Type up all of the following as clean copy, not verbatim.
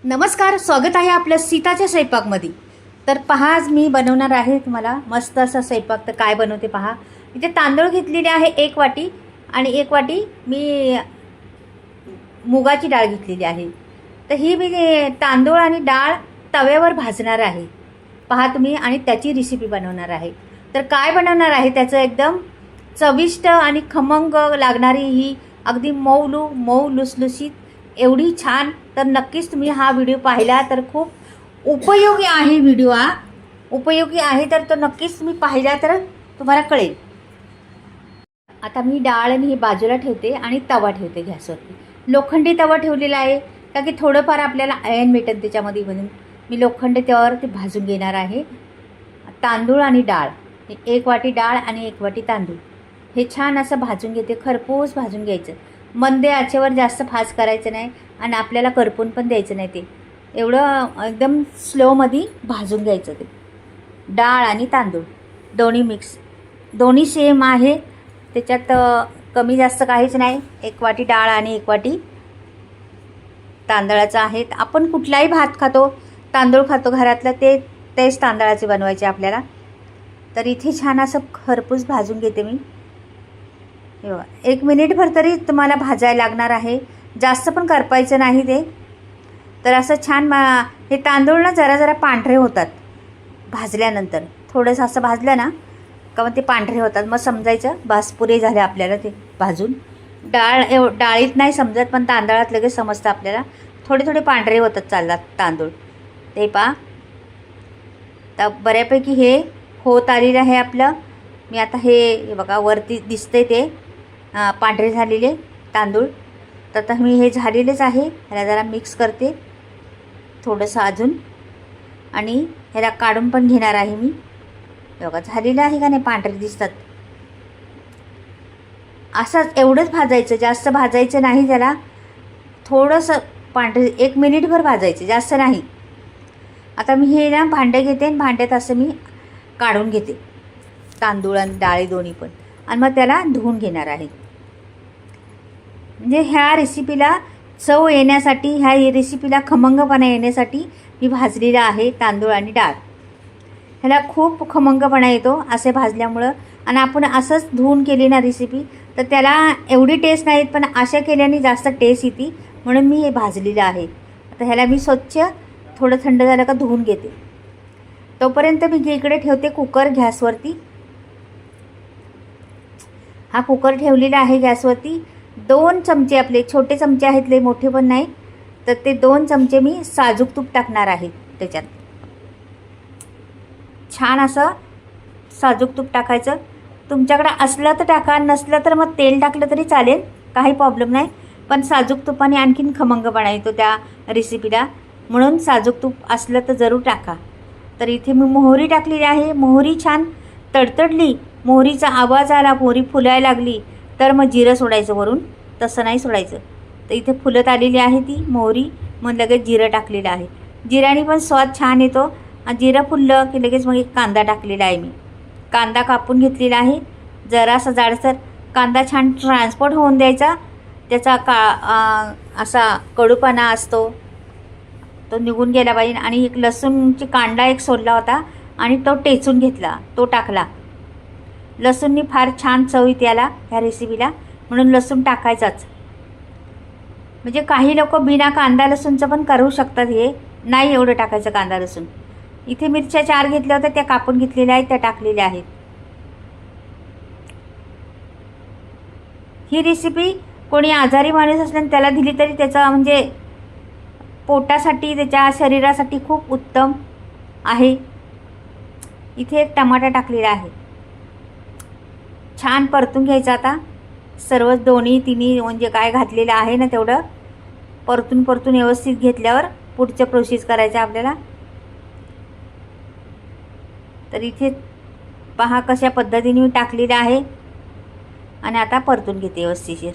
नमस्कार, स्वागत आहे आपलं सीताच्या स्वयंपाकमध्ये. तर पहा, आज मी बनवणार आहे तुम्हाला मस्त असा स्वयंपाक. तर काय बनवते पहा. इथे तांदूळ घेतलेले आहे 1 वाटी आणि 1 वाटी मी मुगाची डाळ घेतलेली आहे. तर ही मी तांदूळ आणि डाळ तव्यावर भाजणार आहे पहा तुम्ही, आणि त्याची रेसिपी बनवणार आहे. तर काय बनवणार आहे त्याचं एकदम चविष्ट आणि खमंग लागणारी ही अगदी मऊ लुसलुशीत एवढी छान. तर नक्कीच तुम्ही हा व्हिडिओ पाहिला तर खूप उपयोगी आहे. व्हिडिओ हा उपयोगी आहे, तर तो नक्कीच तुम्ही पाहिला तर तुम्हाला कळेल. आता मी डाळ आणि ही बाजूला ठेवते आणि तवा ठेवते गॅसवरती. लोखंडी तवा ठेवलेला आहे का की थोडंफार आपल्याला आयन भेटेल त्याच्यामध्ये, म्हणून मी लोखंडी तव्यावर ते भाजून घेणार आहे. तांदूळ आणि डाळ, 1 वाटी डाळ आणि 1 वाटी तांदूळ हे छान असं भाजून घेते. खरपूस भाजून घ्यायचं. मंद आचेवर जास्त फास्ट करायचं नाही आणि आपल्याला करपून पण द्यायचं नाही. ते एवढं एकदम स्लोमध्ये भाजून घ्यायचं. ते डाळ आणि तांदूळ दोन्ही मिक्स, दोन्ही सेम आहे. त्याच्यात कमी जास्त काहीच नाही. 1 वाटी डाळ आणि 1 वाटी तांदळाचं आहे. आपण कुठलाही भात खातो, तांदूळ खातो घरातलं, तेच तांदळाचे बनवायचे आपल्याला. तर इथे छान असं खरपूस भाजून घेते मी. 1 मिनिटभर तरी तुम्हाला भाजायला लागणार आहे, जास्त पण करपायचं नाही ते. तर असं छान हे तांदूळ ना जरा पांढरे होतात भाजल्यानंतर. थोडंसं असं भाजलं ना का मग ते पांढरे होतात. मग समजायचं बस पुरे झाले आपल्याला ते भाजून. डाळीत नाही समजत, पण तांदळात लगेच समजतं आपल्याला. थोडे पांढरे होतात चालतात तांदूळ. ते पहा, तर बऱ्यापैकी हे होत आलेलं आहे आपलं. मी आता हे बघा वरती दिसते ते पांढरे झालेले तांदूळ. तर आता मी हे झालेलेच आहे. ह्याला जरा मिक्स करते थोडंसं अजून, आणि ह्याला काढून पण घेणार आहे मी. बघा झालेलं आहे का नाही, पांढरे दिसतात. असंच एवढंच भाजायचं, जास्त भाजायचं नाही त्याला. थोडंसं पांढरे 1 मिनिटभर भाजायचं, जास्त नाही. आता मी हे ना भांडं घेते आणि भांड्यात असं मी काढून घेते तांदूळ आणि डाळी दोन्ही पण, आणि मग त्याला धुवून घेणार आहे. म्हणजे ह्या रेसिपीला चव येण्यासाठी, ह्या रेसिपीला खमंगपणा येण्यासाठी मी भाजलेला आहे तांदूळ आणि डाळ. ह्याला खूप खमंगपणा येतो असे भाजल्यामुळं. आणि आपण असंच धुवून केली ना रेसिपी तर त्याला एवढी टेस्ट नाही येत, पण अशा केल्याने जास्त टेस्ट येते, म्हणून मी हे भाजलेलं आहे. आता ह्याला मी स्वच्छ थोडं थंड झालं का धुवून घेते. तोपर्यंत मी इकडे ठेवते कुकर गॅसवरती. हा कुकर ठेवलेला आहे गॅसवरती. 2 चमचे, आपले छोटे चमचे आहेत, लय मोठे पण नाही. तर ते 2 चमचे मी साजूक तूप टाकणार आहे त्याच्यात. छान असं साजूक तूप टाकायचं. तुमच्याकडं असलं तर टाका, नसलं तर मग तेल टाकलं तरी चालेल, काही प्रॉब्लेम नाही. पण साजूक तुपाने आणखीन खमंगपणा येतो त्या रेसिपीला, म्हणून साजूक तूप असलं तर जरूर टाका. तर इथे मी मोहरी टाकलेली आहे. मोहरी छान तडतडली, मोहरीचा आवाज आला, मोहरी फुलायला लागली तर मग जिरं सोडायचं वरून, तसं नाही सोडायचं. तर इथे फुलत आलेली आहे ती मोहरी, मग लगेच जिरं टाकलेलं आहे. जिऱ्याने पण स्वाद छान येतो. जिरं फुललं की लगेच मग एक कांदा टाकलेला आहे मी. कांदा कापून घेतलेला आहे, जरासा जाडसर कांदा. छान ट्रान्सपोर्ट होऊन द्यायचा. त्याचा असा कडूपणा असतो तो निघून गेला पाहिजे. आणि एक लसूणची कांडा एक सोडला होता आणि तो टेचून घेतला, तो टाकला. लसूणनी फार छान चव येते याला, ह्या रेसिपीला, म्हणून लसूण टाकायचाच. म्हणजे काही लोक बिना कांदा लसूणचं पण करू शकतात, हे नाही एवढं टाकायचं कांदा लसूण. इथे मिरच्या 4 घेतल्या होत्या, त्या कापून घेतलेल्या आहेत, त्या टाकलेल्या आहेत. ही रेसिपी कोणी आजारी माणूस असल्याने त्याला दिली तरी त्याचा म्हणजे पोटासाठी, त्याच्या शरीरासाठी खूप उत्तम आहे. इथे एक टमाटा टाकलेला आहे. छान परतून घ्यायचं. आता सर्व तिन्ही म्हणजे काय घातलेलं आहे ना तेवढं परतून व्यवस्थित घेतल्यावर पुढचं प्रोसेस करायचं आपल्याला. तर इथे पहा कशा पद्धतीने मी टाकलेलं आहे, आणि आता परतून घेते व्यवस्थितशीर.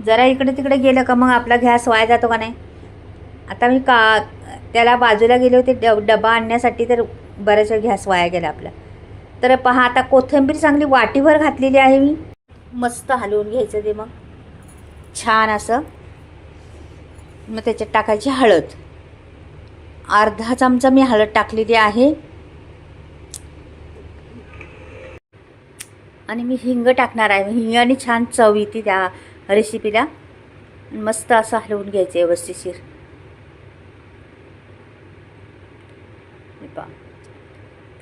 जरा इकडे तिकडे गेलं का मग आपला गॅस वाया जातो का नाही. आता मी त्याला बाजूला गेले होते डबा आणण्यासाठी, तर बराच वेळ गॅस वाया गेला आपला. तर पहा, आता कोथिंबीर चांगली वाटीभर घातलेली आहे मी. मस्त हलवून घ्यायचं ते. मग छान असं. मग त्याच्यात टाकायची हळद. अर्धा चमचा मी हळद टाकलेली आहे. आणि मी हिंग टाकणार आहे. हिंगाने छान चव येते त्या रेसिपीला. मस्त असं हलवून घ्यायचं व्यवस्थितशीर.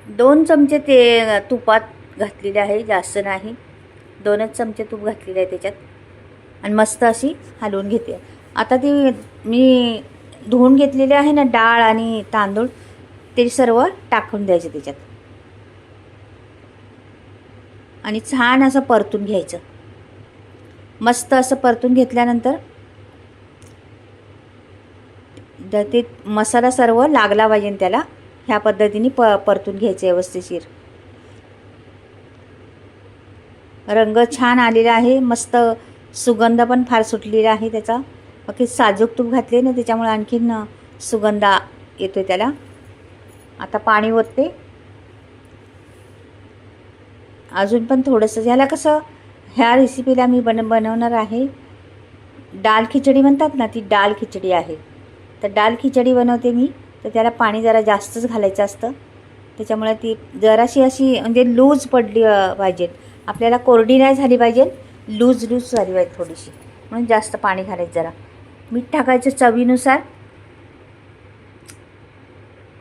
2 चमचे ते तुपात घातलेले आहे, जास्त नाही. 2च चमचे तूप घातलेले आहे त्याच्यात. आणि मस्त अशी हलवून घेते. आता ती मी धुवून घेतलेले आहे ना डाळ आणि तांदूळ, ते सर्व टाकून द्यायचे त्याच्यात. आणि छान असं परतून घ्यायचं. मस्त असं परतून घेतल्यानंतर ते मसाला सर्व लागला पाहिजे त्याला. ह्या पद्धतीने परतून घ्यायचं व्यवस्थितशीर. रंग छान आलेला आहे. मस्त सुगंध पण फार सुटलेला आहे त्याचा. बाकी साजूक तूप घातले ना त्याच्यामुळे आणखीन सुगंध येतो त्याला. आता पाणी ओतते अजून पण थोडंसं. ह्याला कसं, ह्या रेसिपीला मी बनवणार आहे डाळ खिचडी म्हणतात ना, ती डाळ खिचडी आहे. तर डाळ खिचडी बनवते मी. तर त्याला पाणी जरा जास्तच घालायचं असतं. त्याच्यामुळे ती जराशी अशी म्हणजे लूज पडली पाहिजे. आपल्याला कोरडी नाही झाली पाहिजे, लूज झाली पाहिजे थोडीशी. म्हणून जास्त पाणी घालायचं. जरा मीठ टाकायचं चवीनुसार.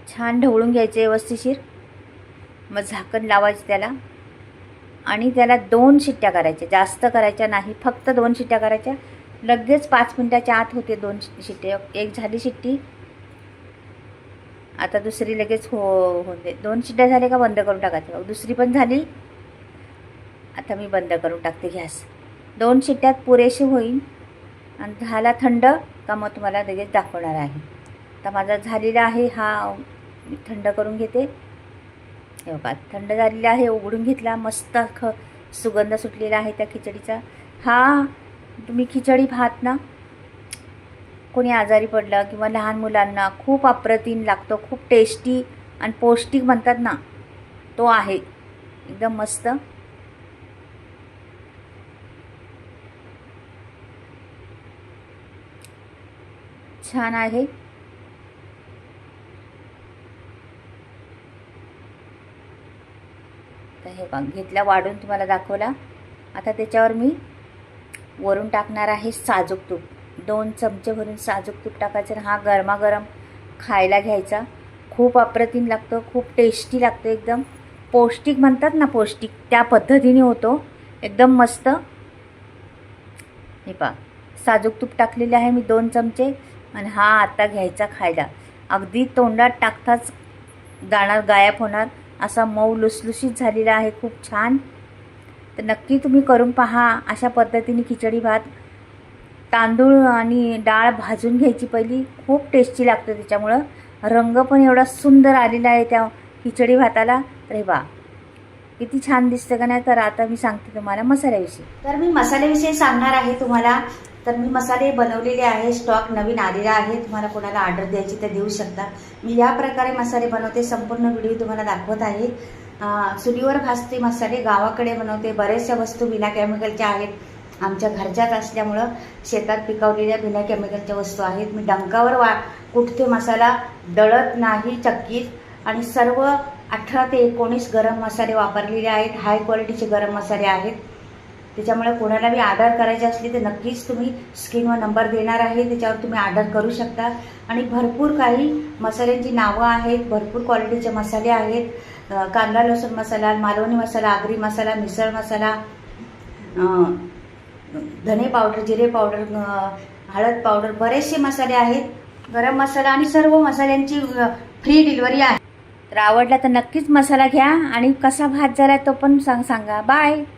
छान ढवळून घ्यायचे व्यवस्थितशीर. मग झाकण लावायचं त्याला. आणि त्याला 2 शिट्ट्या करायच्या, जास्त करायच्या नाही, फक्त 2 शिट्ट्या करायच्या. लगेच 5 मिनिटाच्या आत होते 2 शिट्टे. एक झाली शिट्टी, आता दुसरी लगेच होते. 2 शिट्ट्या झाल्या का बंद करून टाकायचं. दुसरी पण झाली, आता मी बंद करून टाकते गॅस. 2 शिट्ट्यात पुरेशी होईल. आणि झाला थंड का मग तुम्हाला लगेच दाखवणार आहे. आता माझा झालेला आहे हा, मी थंड करून घेते. हे बघा थंड झालेला आहे, उघडून घेतला. मस्त सुगंध सुटलेला आहे त्या खिचडीचा. हा तुम्ही खिचडी भात ना, कोणी आजारी पडलं किंवा लहान मुलांना खूप अप्रतिम लागतो. खूप टेस्टी आणि पौष्टिक म्हणतात ना, तो आहे एकदम मस्त. छान आहे. तर हे बघ घेतला वाढून तुम्हाला दाखवला. आता त्याच्यावर मी वरून टाकणार आहे साजूक तूप. 2 चमचे भरून साजूक तूप टाकायचं. हा गरमागरम खायला घ्यायचा. खूप अप्रतिम लागतो, खूप टेस्टी लागतो. एकदम पौष्टिक म्हणतात ना, पौष्टिक त्या पद्धतीने होतो एकदम मस्त. हे पहा साजूक तूप टाकलेले आहे मी 2 चमचे. आणि हा आता घ्यायचा खायला. अगदी तोंडात टाकताच दाणा गायब होणार असा मऊ लुसलुशीत झालेला आहे. खूप छान. तर नक्की तुम्ही करून पहा अशा पद्धतीने खिचडी भात. तांदूळ आणि डाळ भाजून घ्यायची पहिली, खूप टेस्टी लागतं. त्याच्यामुळं रंग पण एवढा सुंदर आलेला आहे त्या खिचडी भाताला. तर हे बा किती छान दिसतं का नाही. तर आता मी सांगते तुम्हाला मसाल्याविषयी. तर मी मसाल्याविषयी सांगणार आहे तुम्हाला. तर मी मसाले बनवलेले आहे, स्टॉक नवीन आलेला आहे. तुम्हाला कोणाला ऑर्डर द्यायची तर देऊ शकता. मी या प्रकारे मसाले बनवते. संपूर्ण व्हिडिओ तुम्हाला दाखवत आहे. चुलीवर भाजते मसाले, गावाकडे बनवते. बऱ्याचशा वस्तू बिना केमिकलच्या आहेत. आमच्या घरच्याच असल्यामुळं शेतात पिकवलेल्या बिना केमिकलच्या वस्तू आहेत. मी डंकावर कुठते मसाला दळत नाही चक्कीत. आणि सर्व 18 ते 19 गरम मसाले वापरलेले आहेत. हाय क्वालिटीचे गरम मसाले आहेत. त्याच्यामुळे कोणाला बी ऑर्डर करायची असली तर नक्कीच तुम्ही स्क्रीनवर नंबर देणार आहे, त्याच्यावर तुम्ही ऑर्डर करू शकता. आणि भरपूर काही मसाल्यांची नावं आहेत, भरपूर क्वालिटीचे मसाले आहेत. कांदा लसूण मसाला, मालवणी मसाला, आगरी मसाला, मिसळ मसाला, धने पावडर, जिरे पावडर, हळद पावडर, बरेचसे मसाले आहेत. गरम मसाला आणि सर्व मसाल्यांची फ्री डिलिव्हरी आहे. तर आवडला तर नक्कीच मसाला घ्या. आणि कसा भात झाला तो पण सांगा. बाय.